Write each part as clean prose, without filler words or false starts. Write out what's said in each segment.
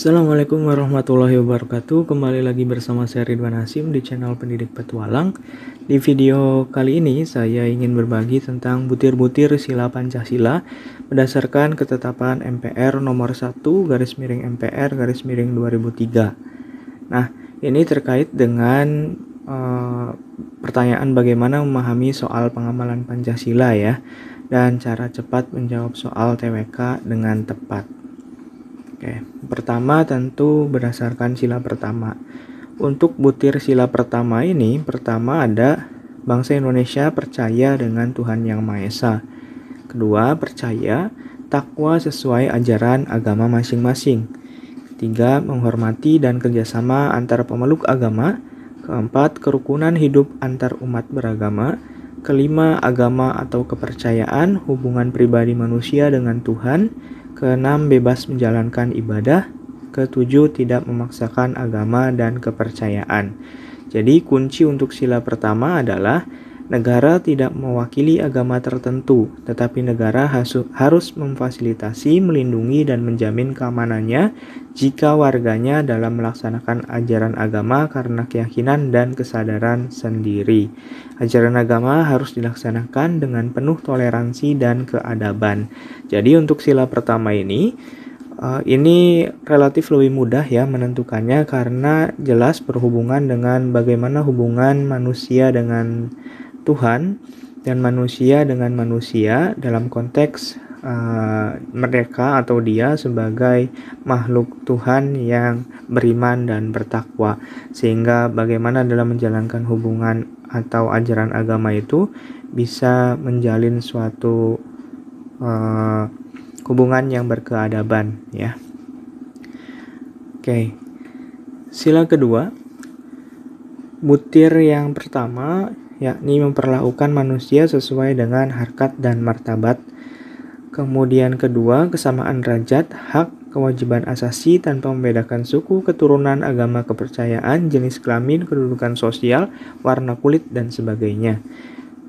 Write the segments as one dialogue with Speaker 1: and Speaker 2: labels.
Speaker 1: Assalamualaikum warahmatullahi wabarakatuh. Kembali lagi bersama saya Ridwan Hasim di channel Pendidik Petualang. Di video kali ini saya ingin berbagi tentang butir-butir sila Pancasila berdasarkan ketetapan MPR nomor 1/MPR/2003. Nah, ini terkait dengan pertanyaan bagaimana memahami soal pengamalan Pancasila ya, dan cara cepat menjawab soal TWK dengan tepat. Oke, pertama tentu berdasarkan sila pertama. Untuk butir sila pertama ini, pertama ada bangsa Indonesia percaya dengan Tuhan Yang Maha Esa. Kedua, percaya takwa sesuai ajaran agama masing-masing. Ketiga, menghormati dan kerjasama antar pemeluk agama. Keempat, kerukunan hidup antar umat beragama. Kelima, agama atau kepercayaan, hubungan pribadi manusia dengan Tuhan. Keenam, bebas menjalankan ibadah. Ketujuh, tidak memaksakan agama dan kepercayaan. Jadi kunci untuk sila pertama adalah negara tidak mewakili agama tertentu, tetapi negara harus memfasilitasi, melindungi, dan menjamin keamanannya jika warganya dalam melaksanakan ajaran agama karena keyakinan dan kesadaran sendiri. Ajaran agama harus dilaksanakan dengan penuh toleransi dan keadaban. Jadi untuk sila pertama ini relatif lebih mudah ya menentukannya karena jelas berhubungan dengan bagaimana hubungan manusia dengan Tuhan dan manusia dengan manusia dalam konteks mereka atau dia sebagai makhluk Tuhan yang beriman dan bertakwa, sehingga bagaimana dalam menjalankan hubungan atau ajaran agama itu bisa menjalin suatu hubungan yang berkeadaban ya. Oke. Sila kedua, butir yang pertama yakni memperlakukan manusia sesuai dengan harkat dan martabat. Kemudian kedua, kesamaan derajat, hak, kewajiban asasi tanpa membedakan suku, keturunan, agama, kepercayaan, jenis kelamin, kedudukan sosial, warna kulit, dan sebagainya.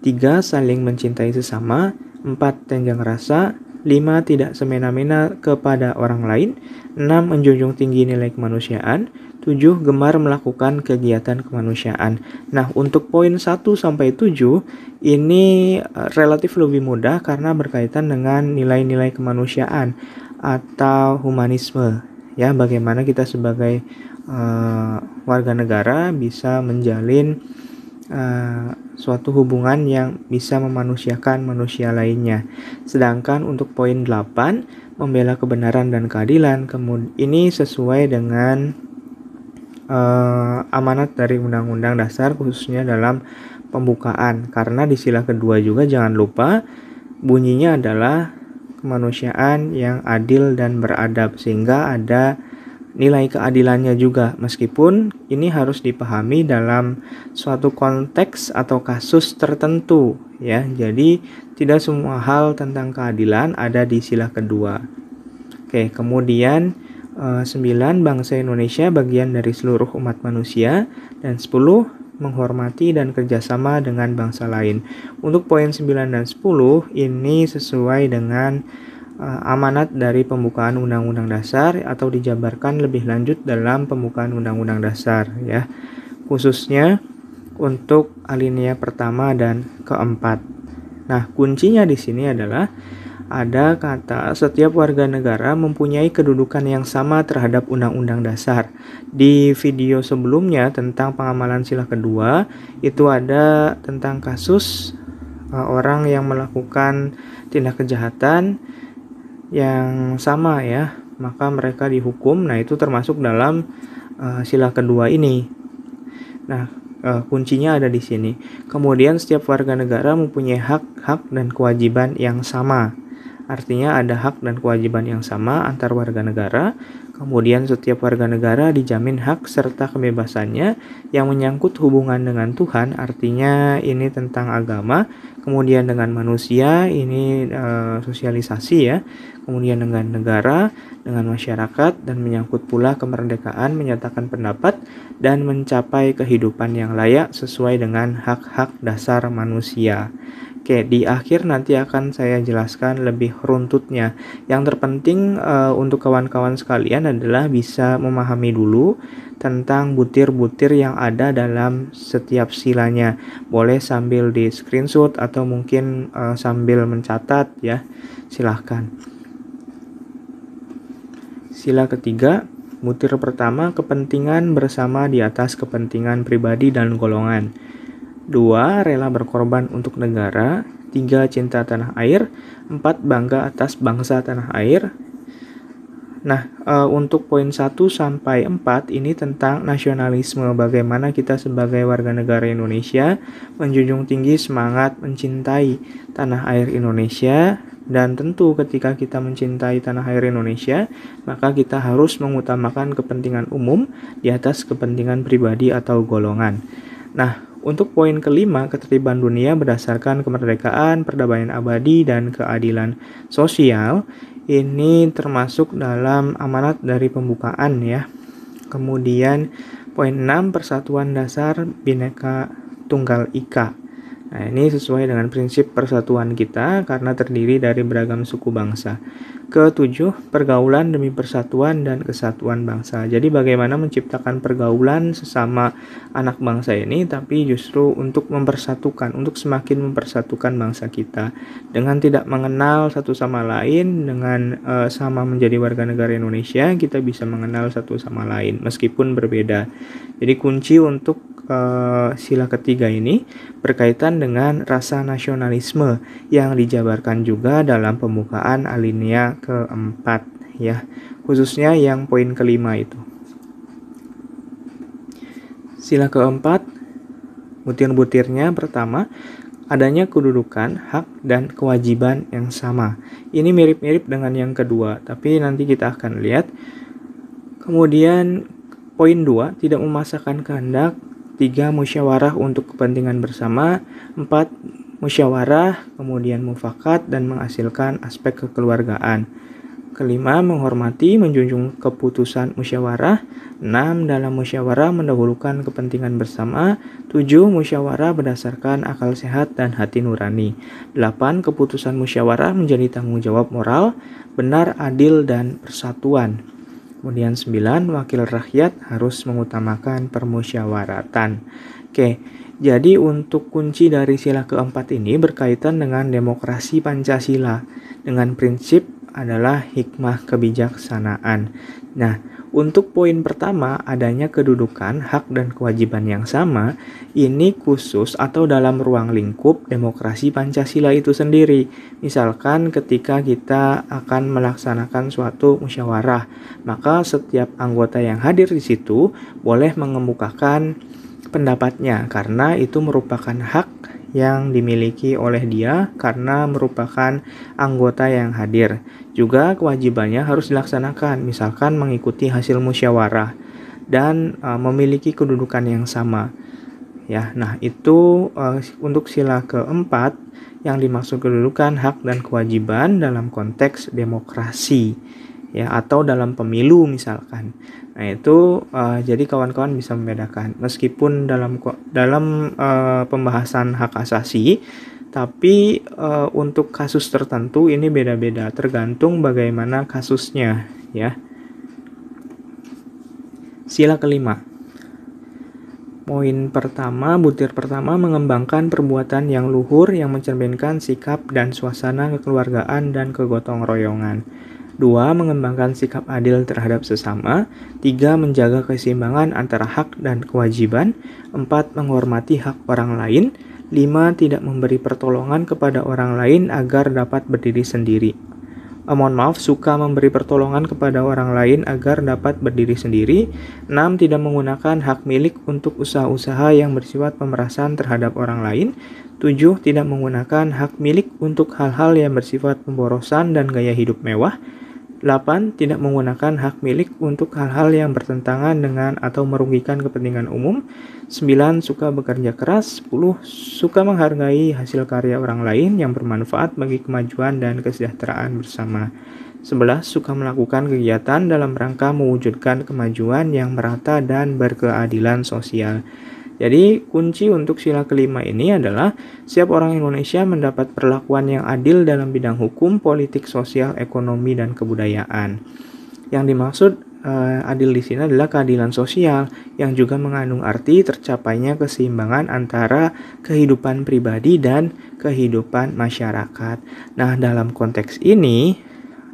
Speaker 1: 3. Saling mencintai sesama. 4. Tegang rasa. 5. Tidak semena-mena kepada orang lain. 6. Menjunjung tinggi nilai kemanusiaan. 7. Gemar melakukan kegiatan kemanusiaan. Nah, untuk poin 1 sampai 7 ini relatif lebih mudah karena berkaitan dengan nilai-nilai kemanusiaan atau humanisme. Ya, bagaimana kita sebagai warga negara bisa menjalin suatu hubungan yang bisa memanusiakan manusia lainnya. Sedangkan untuk poin 8, membela kebenaran dan keadilan, ini sesuai dengan amanat dari Undang-Undang Dasar khususnya dalam pembukaan. Karena di sila kedua juga jangan lupa bunyinya adalah kemanusiaan yang adil dan beradab, sehingga ada nilai keadilannya juga, meskipun ini harus dipahami dalam suatu konteks atau kasus tertentu ya. Jadi tidak semua hal tentang keadilan ada di sila kedua. Oke, kemudian 9. Bangsa Indonesia bagian dari seluruh umat manusia. Dan 10. Menghormati dan kerjasama dengan bangsa lain. Untuk poin 9 dan 10 ini sesuai dengan amanat dari pembukaan Undang-Undang Dasar atau dijabarkan lebih lanjut dalam pembukaan Undang-Undang Dasar ya, khususnya untuk alinea pertama dan keempat. Nah, kuncinya di sini adalah ada kata setiap warga negara mempunyai kedudukan yang sama terhadap Undang-Undang Dasar. Di video sebelumnya tentang pengamalan sila kedua itu ada tentang kasus orang yang melakukan tindak kejahatan yang sama ya, maka mereka dihukum. Nah, itu termasuk dalam sila kedua ini. Nah, kuncinya ada di sini. Kemudian setiap warga negara mempunyai hak dan kewajiban yang sama. Artinya ada hak dan kewajiban yang sama antar warga negara. Kemudian setiap warga negara dijamin hak serta kebebasannya yang menyangkut hubungan dengan Tuhan, artinya ini tentang agama. Kemudian dengan manusia, ini sosialisasi ya. Kemudian dengan negara, dengan masyarakat, dan menyangkut pula kemerdekaan menyatakan pendapat dan mencapai kehidupan yang layak sesuai dengan hak-hak dasar manusia. Oke, di akhir nanti akan saya jelaskan lebih runtutnya. Yang terpenting untuk kawan-kawan sekalian adalah bisa memahami dulu tentang butir-butir yang ada dalam setiap silanya. Boleh sambil di screenshot atau mungkin sambil mencatat ya. Silahkan. Sila ketiga, butir pertama, kepentingan bersama di atas kepentingan pribadi dan golongan. 2. Rela berkorban untuk negara. 3. Cinta tanah air. 4. Bangga atas bangsa tanah air. Nah, untuk poin 1 sampai 4 ini tentang nasionalisme. Bagaimana kita sebagai warga negara Indonesia menjunjung tinggi semangat mencintai tanah air Indonesia. Dan tentu ketika kita mencintai tanah air Indonesia, maka kita harus mengutamakan kepentingan umum di atas kepentingan pribadi atau golongan. Nah, untuk poin kelima, ketertiban dunia berdasarkan kemerdekaan, perdamaian abadi, dan keadilan sosial. Ini termasuk dalam amanat dari pembukaan ya. Kemudian poin 6, persatuan dasar Bhinneka Tunggal Ika. Nah, ini sesuai dengan prinsip persatuan kita karena terdiri dari beragam suku bangsa. Ketujuh, pergaulan demi persatuan dan kesatuan bangsa. Jadi bagaimana menciptakan pergaulan sesama anak bangsa ini, tapi justru untuk mempersatukan, untuk semakin mempersatukan bangsa kita. Dengan tidak mengenal satu sama lain, dengan sama menjadi warga negara Indonesia, kita bisa mengenal satu sama lain, meskipun berbeda. Jadi kunci untuk sila ketiga ini berkaitan dengan rasa nasionalisme yang dijabarkan juga dalam pembukaan alinea keempat ya, khususnya yang poin kelima itu. Sila keempat, butir-butirnya pertama, adanya kedudukan, hak, dan kewajiban yang sama. Ini mirip-mirip dengan yang kedua, tapi nanti kita akan lihat. Kemudian poin 2, tidak memaksakan kehendak. 3. Musyawarah untuk kepentingan bersama. 4. Musyawarah, kemudian mufakat dan menghasilkan aspek kekeluargaan. Kelima, menghormati, menjunjung keputusan musyawarah. 6. Dalam musyawarah mendahulukan kepentingan bersama. 7. Musyawarah berdasarkan akal sehat dan hati nurani. 8. Keputusan musyawarah menjadi tanggung jawab moral, benar, adil, dan persatuan. Kemudian 9, wakil rakyat harus mengutamakan permusyawaratan. Oke, jadi untuk kunci dari sila keempat ini berkaitan dengan demokrasi Pancasila. Dengan prinsip adalah hikmah kebijaksanaan. Nah, untuk poin pertama, adanya kedudukan, hak, dan kewajiban yang sama, ini khusus atau dalam ruang lingkup demokrasi Pancasila itu sendiri. Misalkan ketika kita akan melaksanakan suatu musyawarah, maka setiap anggota yang hadir di situ boleh mengemukakan pendapatnya karena itu merupakan hak yang dimiliki oleh dia karena merupakan anggota yang hadir. Juga kewajibannya harus dilaksanakan, misalkan mengikuti hasil musyawarah dan memiliki kedudukan yang sama. Ya, nah itu untuk sila keempat yang dimaksud kedudukan, hak, dan kewajiban dalam konteks demokrasi. Ya, atau dalam pemilu misalkan. Nah itu jadi kawan-kawan bisa membedakan meskipun dalam pembahasan hak asasi, tapi untuk kasus tertentu ini beda-beda tergantung bagaimana kasusnya ya. Sila kelima, poin pertama, butir pertama, mengembangkan perbuatan yang luhur yang mencerminkan sikap dan suasana kekeluargaan dan kegotong royongan. 2. Mengembangkan sikap adil terhadap sesama. 3. Menjaga keseimbangan antara hak dan kewajiban. 4. Menghormati hak orang lain. 5. Tidak memberi pertolongan kepada orang lain agar dapat berdiri sendiri. Suka memberi pertolongan kepada orang lain agar dapat berdiri sendiri. 6. Tidak menggunakan hak milik untuk usaha-usaha yang bersifat pemerasan terhadap orang lain. 7. Tidak menggunakan hak milik untuk hal-hal yang bersifat pemborosan dan gaya hidup mewah. 8. Tidak menggunakan hak milik untuk hal-hal yang bertentangan dengan atau merugikan kepentingan umum. 9. Suka bekerja keras. 10. Suka menghargai hasil karya orang lain yang bermanfaat bagi kemajuan dan kesejahteraan bersama. 11. Suka melakukan kegiatan dalam rangka mewujudkan kemajuan yang merata dan berkeadilan sosial. Jadi kunci untuk sila kelima ini adalah setiap orang Indonesia mendapat perlakuan yang adil dalam bidang hukum, politik, sosial, ekonomi, dan kebudayaan. Yang dimaksud adil di sini adalah keadilan sosial yang juga mengandung arti tercapainya keseimbangan antara kehidupan pribadi dan kehidupan masyarakat. Nah, dalam konteks ini,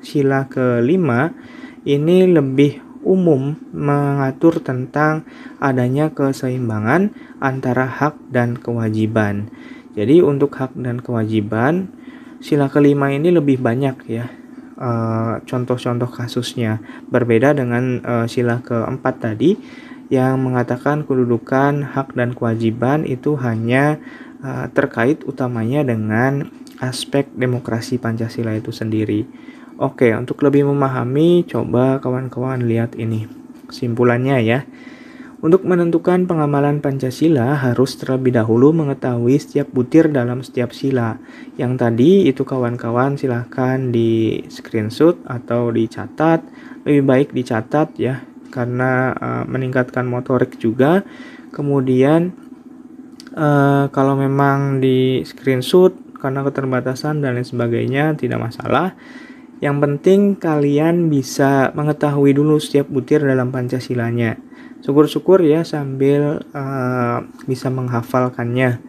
Speaker 1: sila kelima ini lebih umum mengatur tentang adanya keseimbangan antara hak dan kewajiban. Jadi untuk hak dan kewajiban, sila kelima ini lebih banyak ya contoh-contoh kasusnya. Berbeda dengan sila keempat tadi yang mengatakan kedudukan hak dan kewajiban itu hanya terkait utamanya dengan aspek demokrasi Pancasila itu sendiri. Oke, untuk lebih memahami, coba kawan-kawan lihat ini kesimpulannya ya. Untuk menentukan pengamalan Pancasila harus terlebih dahulu mengetahui setiap butir dalam setiap sila. Yang tadi itu kawan-kawan silahkan di screenshot atau dicatat. Lebih baik dicatat ya, karena meningkatkan motorik juga. Kemudian kalau memang di screenshot karena keterbatasan dan lain sebagainya tidak masalah. Yang penting kalian bisa mengetahui dulu setiap butir dalam Pancasilanya. Syukur-syukur ya sambil bisa menghafalkannya.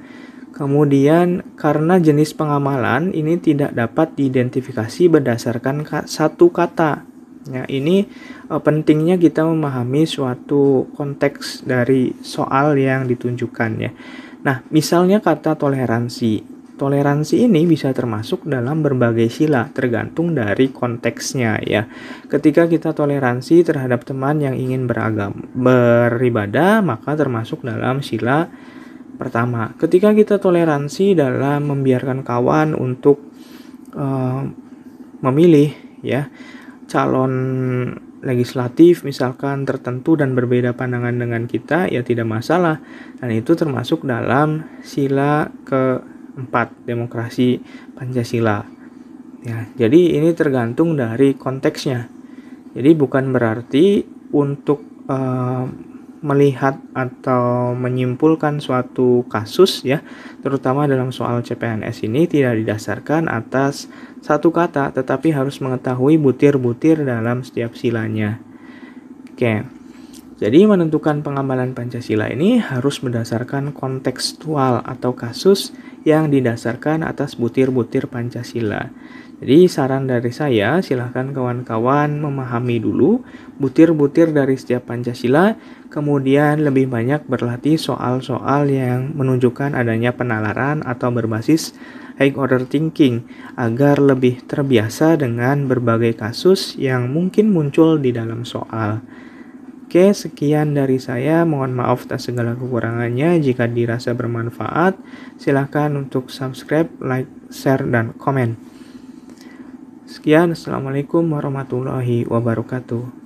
Speaker 1: Kemudian karena jenis pengamalan ini tidak dapat diidentifikasi berdasarkan satu kata. Ya, ini pentingnya kita memahami suatu konteks dari soal yang ditunjukkan ya. Nah, misalnya kata toleransi. Toleransi ini bisa termasuk dalam berbagai sila, tergantung dari konteksnya ya. Ketika kita toleransi terhadap teman yang ingin beribadah, maka termasuk dalam sila pertama. Ketika kita toleransi dalam membiarkan kawan untuk memilih ya calon legislatif misalkan tertentu dan berbeda pandangan dengan kita, ya tidak masalah. Dan itu termasuk dalam sila keempat, demokrasi Pancasila. Ya, jadi ini tergantung dari konteksnya. Jadi bukan berarti untuk melihat atau menyimpulkan suatu kasus ya, terutama dalam soal CPNS ini tidak didasarkan atas satu kata, tetapi harus mengetahui butir-butir dalam setiap silanya. Oke. Jadi menentukan pengamalan Pancasila ini harus berdasarkan kontekstual atau kasus yang didasarkan atas butir-butir Pancasila. Jadi saran dari saya, silahkan kawan-kawan memahami dulu butir-butir dari setiap Pancasila, kemudian lebih banyak berlatih soal-soal yang menunjukkan adanya penalaran atau berbasis high order thinking, agar lebih terbiasa dengan berbagai kasus yang mungkin muncul di dalam soal. Oke, sekian dari saya. Mohon maaf atas segala kekurangannya. Jika dirasa bermanfaat, silahkan untuk subscribe, like, share, dan komen. Sekian, Assalamualaikum warahmatullahi wabarakatuh.